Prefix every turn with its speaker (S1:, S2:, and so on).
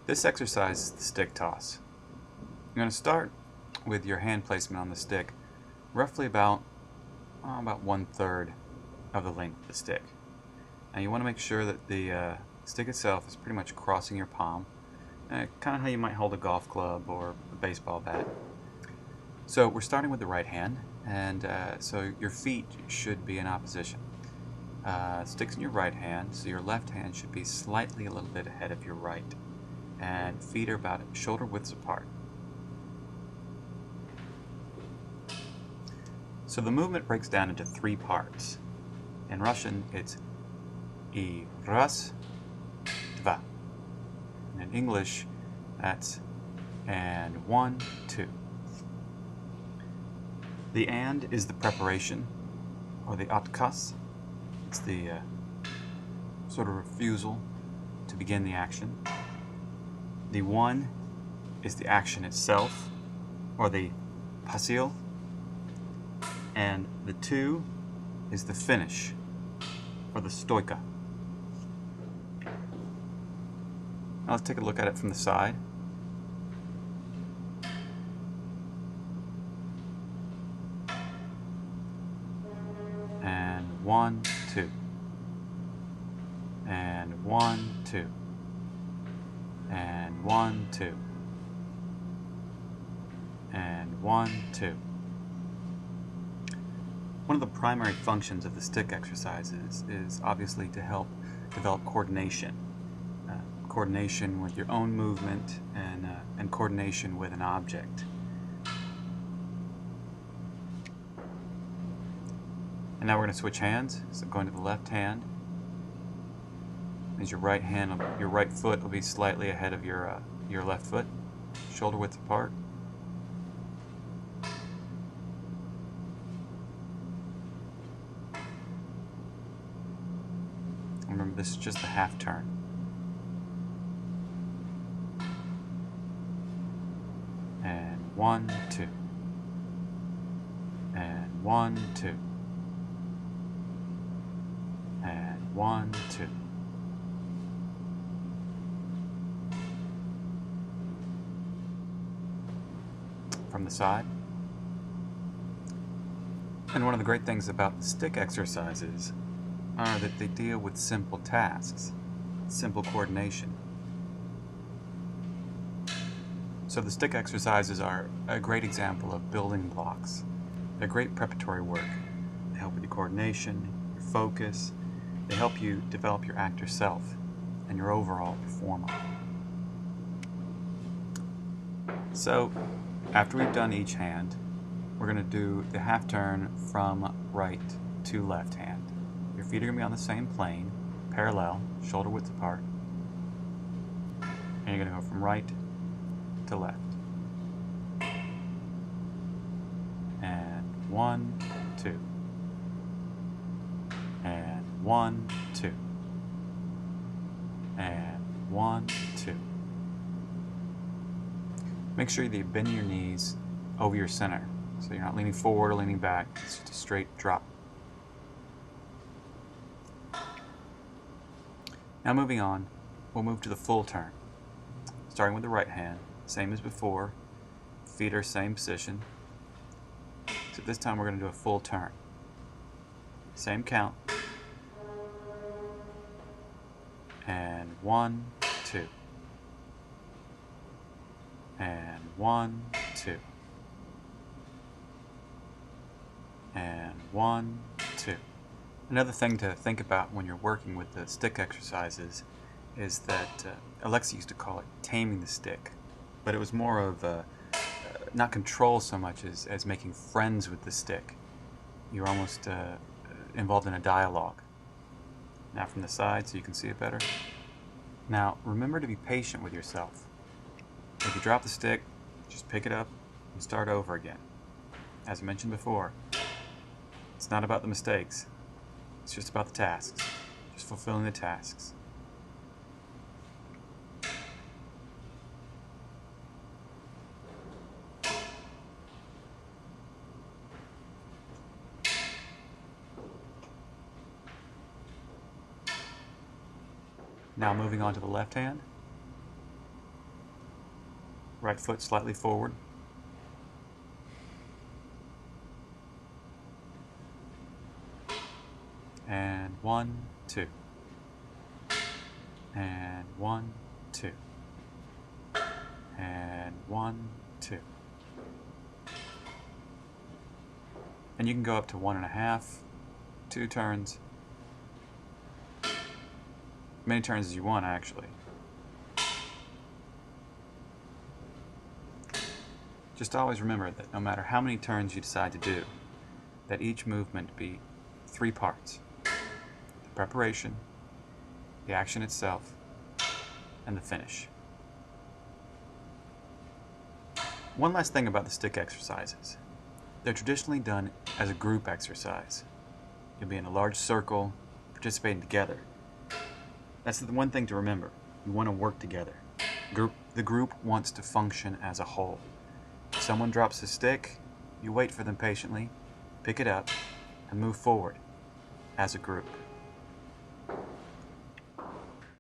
S1: This exercise is the stick toss. You're going to start with your hand placement on the stick, roughly about 1/3 of the length of the stick. Now you want to make sure that the stick itself is pretty much crossing your palm, kind of how you might hold a golf club or a baseball bat. So we're starting with the right hand, and so your feet should be in opposition. Stick's in your right hand, so your left hand should be slightly a little bit ahead of your right, and feet are about shoulder widths apart. So the movement breaks down into 3 parts. In Russian, it's I raz, dva. And in English, that's and 1, 2. The and is the preparation, or the отказ. It's the sort of refusal to begin the action. The 1 is the action itself, or the посыл. And the 2 is the finish, or the стойка. Now let's take a look at it from the side. And 1, 2. And 1, 2. And 1, 2. And 1, 2. One of the primary functions of the stick exercises is obviously to help develop coordination. Coordination with your own movement and coordination with an object. And now we're going to switch hands. So going to the left hand. As your right hand, your right foot will be slightly ahead of your left foot, shoulder width apart. Remember, this is just a half turn. And 1, 2. And 1, 2. And 1, 2. From the side. And one of the great things about the stick exercises are that they deal with simple tasks, simple coordination. So the stick exercises are a great example of building blocks. They're great preparatory work. They help with your coordination, your focus. They help you develop your actor self and your overall performer. So after we've done each hand, we're going to do the half turn from right to left hand. Your feet are going to be on the same plane, parallel, shoulder width apart. And you're going to go from right to left. And 1, 2. And 1, 2. And 1, 2. Make sure that you bend your knees over your center, so you're not leaning forward or leaning back. It's just a straight drop. Now moving on, we'll move to the full turn. Starting with the right hand, same as before. Feet are same position. So this time we're going to do a full turn. Same count. And 1, 2. And 1, 2. And 1, 2. Another thing to think about when you're working with the stick exercises is that Alexa used to call it taming the stick, but it was more of not control so much as making friends with the stick. You're almost involved in a dialogue. Now from the side so you can see it better. Now remember to be patient with yourself. If you drop the stick, just pick it up and start over again. As I mentioned before, it's not about the mistakes. It's just about the tasks, just fulfilling the tasks. Now moving on to the left hand. Right foot slightly forward. And 1, 2. And 1, 2. And 1, 2. And you can go up to 1.5, 2 turns, many turns as you want actually. Just always remember that no matter how many turns you decide to do, that each movement be 3 parts: the preparation, the action itself, and the finish. One last thing about the stick exercises. They're traditionally done as a group exercise. You'll be in a large circle, participating together. That's the one thing to remember. You want to work together. The group wants to function as a whole. If someone drops a stick, you wait for them patiently, pick it up, and move forward as a group.